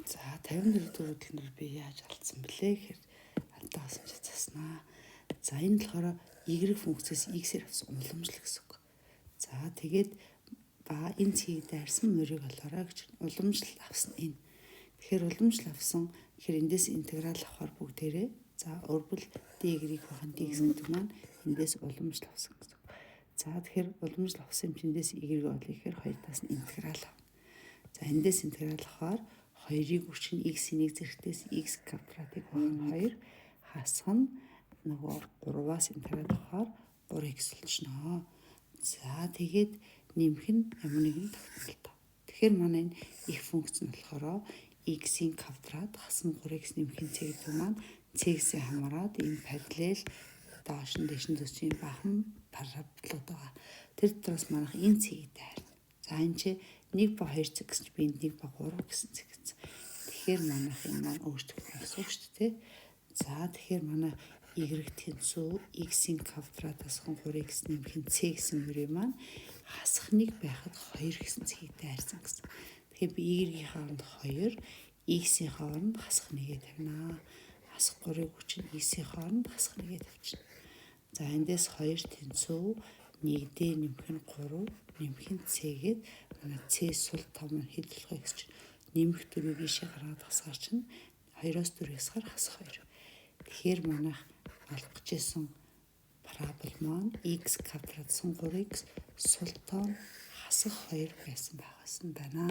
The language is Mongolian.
За 54 дэх нар би яаж алдсан бэлээ гэхээр алдаагсан чи заснаа. За энэ болохоор y функцээс x-ээр авсан уламжлал гэсэн үг. За тэгээд ба энэ цэгийг дайрсан мөрийг олоорой гэж уламжлал авсан энэ. Тэгэхээр уламжлал авсан гэхээр эндээс интеграл авахар бүгдээрээ за өрбөл d-ийг бахан dx гэдэг маань эндээс уламжлал авсан гэсэн үг. За тэгэхээр уламжлал авсан юм чиндээс y-ийг олъё гэхээр 2-таас нь интеграл авна. За эндээс интеграл авахаар 2-ыг үрчин x-ийн 1 зэрэгтээс x квадратыг бахан 2 хасах нь нөгөө 3-аас интеграл авахаар 3x болчихно. За тэгээд нэмэх нь ямар нэгэн тогтмолтой. Тэгэхээр манай энэ их функц нь болохоор x-ийн квадрат хасна 3x нэмэхийн c гэдэг маань c-ээс хамаарад энэ параллел доош нь дэш нь төсвийн бахан параболууд байгаа. Тэр дотроос манайх энэ цэгийг дайрна. За энэ чи 1 ба 2 цэг гэсэн чи би энд 1 ба 3 гэсэн цэг гэсэн. Тэгэхээр манайх энэ маань өөрчлөх гэсэн үг шүү дээ. За тэгэхээр манай y тэнцүү x-ийн квадратаас 3x нэмэх нь c гэсэн мөрөө маань хасах 1 байхад 2 гэсэн цэгийг дайрсан гэсэн. Тэгэхээр би y-ийн хооронд 2, x-ийн хооронд хасах 1-ийг тавина. Хасах 3-ыг хүчин x-ийн хооронд хасах 1-ийг тавьчихна. За эндээс 2 тэнцүү 1d нэмэх нь 3 нэмэх нь c-гээд манай c сул том нь хэд болох вэ гэж чинь нэмэх 4-ийг ийшээ гаргаад хасгаар чинь 2-оос 4-ээс хар хасах 2. Тэгэхээр манайх олох гэжсэн парабол маань x квадрат 3x сул том хасах 2 байсан байгаас нь байна.